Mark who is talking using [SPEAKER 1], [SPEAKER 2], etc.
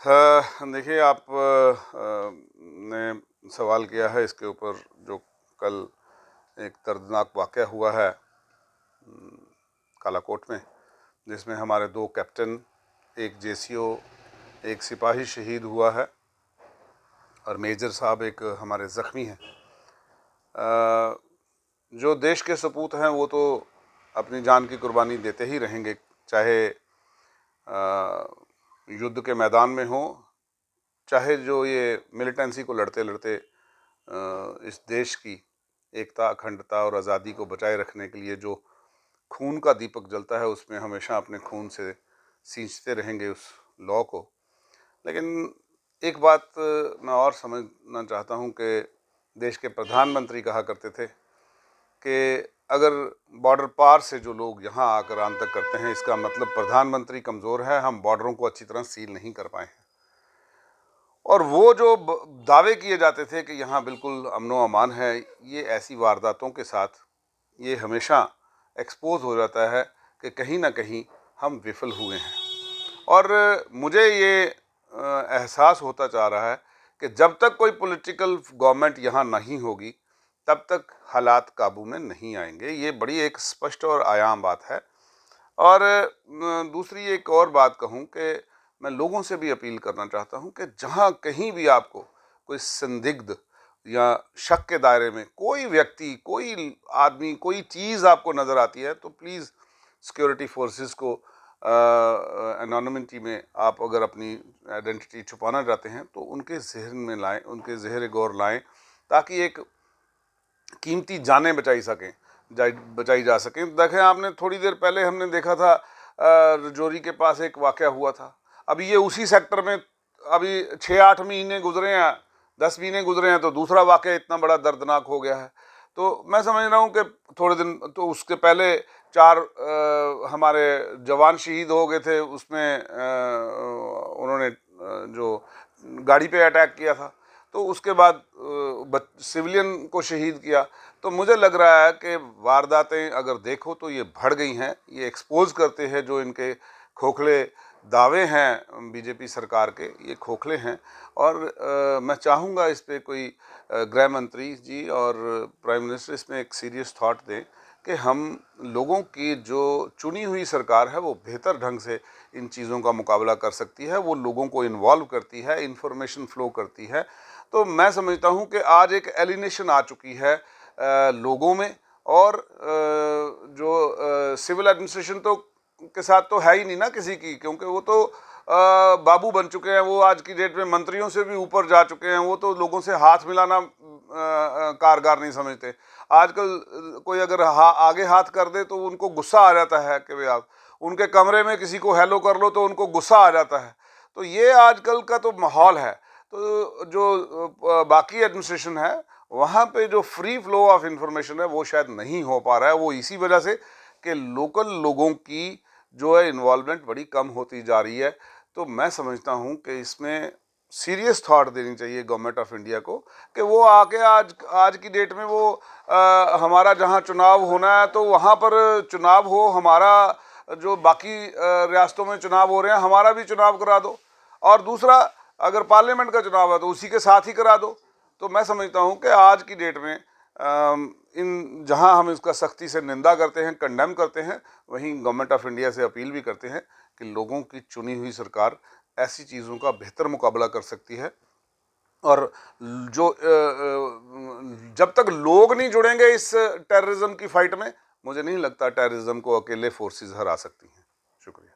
[SPEAKER 1] हाँ, देखिए आप ने सवाल किया है इसके ऊपर जो कल एक दर्दनाक वाक़या हुआ है कालाकोट में, जिसमें हमारे 2 कैप्टन, एक जेसीओ, एक सिपाही शहीद हुआ है और मेजर साहब एक हमारे ज़ख्मी हैं। जो देश के सपूत हैं वो तो अपनी जान की कुर्बानी देते ही रहेंगे, चाहे युद्ध के मैदान में हो, चाहे जो ये मिलिटेंसी को लड़ते लड़ते इस देश की एकता, अखंडता और आज़ादी को बचाए रखने के लिए जो खून का दीपक जलता है, उसमें हमेशा अपने खून से सींचते रहेंगे उस लौ को। लेकिन एक बात मैं और समझना चाहता हूँ कि देश के प्रधानमंत्री कहा करते थे कि अगर बॉर्डर पार से जो लोग यहाँ आकर आतंक करते हैं, इसका मतलब प्रधानमंत्री कमज़ोर है, हम बॉर्डरों को अच्छी तरह सील नहीं कर पाए हैं। और वो जो दावे किए जाते थे कि यहाँ बिल्कुल अमनो अमान है, ये ऐसी वारदातों के साथ ये हमेशा एक्सपोज हो जाता है कि कहीं ना कहीं हम विफल हुए हैं। और मुझे ये एहसास होता जा रहा है कि जब तक कोई पॉलिटिकल गवर्नमेंट यहाँ नहीं होगी, तब तक हालात काबू में नहीं आएंगे। ये बड़ी एक स्पष्ट और आयाम बात है। और दूसरी एक और बात कहूँ कि मैं लोगों से भी अपील करना चाहता हूँ कि जहाँ कहीं भी आपको कोई संदिग्ध या शक के दायरे में कोई व्यक्ति, कोई आदमी, कोई चीज़ आपको नज़र आती है, तो प्लीज़ सिक्योरिटी फोर्सेस को एनोनिमिटी में आप अगर अपनी आइडेंटिटी छुपाना चाहते हैं तो उनके जहन में लाएं, उनके ज़हर गौर लाएं, ताकि एक कीमती जानें बचाई जा सकें। देखें, आपने थोड़ी देर पहले हमने देखा था रजौरी के पास एक वाक़या हुआ था। अभी ये उसी सेक्टर में अभी 6-8 महीने गुजरे हैं, 10 महीने गुजरे हैं, तो दूसरा वाक़या इतना बड़ा दर्दनाक हो गया है। तो मैं समझ रहा हूँ कि थोड़े दिन तो उसके पहले 4 हमारे जवान शहीद हो गए थे, उसमें उन्होंने जो गाड़ी पे अटैक किया था, तो उसके बाद सिविलियन को शहीद किया। तो मुझे लग रहा है कि वारदातें अगर देखो तो ये बढ़ गई हैं, ये एक्सपोज करते हैं जो इनके खोखले दावे हैं बीजेपी सरकार के, ये खोखले हैं। और मैं चाहूँगा इस पे कोई गृह मंत्री जी और प्राइम मिनिस्टर इसमें एक सीरियस थॉट दें कि हम लोगों की जो चुनी हुई सरकार है वो बेहतर ढंग से इन चीज़ों का मुकाबला कर सकती है, वो लोगों को इन्वॉल्व करती है, इंफॉर्मेशन फ्लो करती है। तो मैं समझता हूँ कि आज एक एलिनेशन आ चुकी है लोगों में, और जो सिविल एडमिनिस्ट्रेशन तो के साथ तो है ही नहीं ना किसी की, क्योंकि वो तो बाबू बन चुके हैं, वो आज की डेट में मंत्रियों से भी ऊपर जा चुके हैं, वो तो लोगों से हाथ मिलाना कारगर नहीं समझते। आजकल कोई अगर आगे हाथ कर दे तो उनको गुस्सा आ जाता है कि भाई आप उनके कमरे में किसी को हेलो कर लो तो उनको गुस्सा आ जाता है। तो ये आजकल का तो माहौल है। तो जो बाकी एडमिनिस्ट्रेशन है, वहाँ पे जो फ्री फ्लो ऑफ इंफॉर्मेशन है वो शायद नहीं हो पा रहा है। वो इसी वजह से कि लोकल लोगों की जो है इन्वॉल्वमेंट बड़ी कम होती जा रही है। तो मैं समझता हूँ कि इसमें सीरियस थॉट देनी चाहिए गवर्नमेंट ऑफ इंडिया को कि वो आके आज की डेट में वो हमारा जहाँ चुनाव होना है तो वहाँ पर चुनाव हो, हमारा जो बाकी रियासतों में चुनाव हो रहे हैं हमारा भी चुनाव करा दो, और दूसरा अगर पार्लियामेंट का चुनाव है तो उसी के साथ ही करा दो। तो मैं समझता हूँ कि आज की डेट में इन जहाँ हम इसका सख्ती से निंदा करते हैं, कंडेम करते हैं, वहीं गवर्नमेंट ऑफ इंडिया से अपील भी करते हैं कि लोगों की चुनी हुई सरकार ऐसी चीज़ों का बेहतर मुकाबला कर सकती है। और जो जब तक लोग नहीं जुड़ेंगे इस टेररिज्म की फाइट में, मुझे नहीं लगता टेररिज्म को अकेले फोर्सेस हरा सकती हैं। शुक्रिया।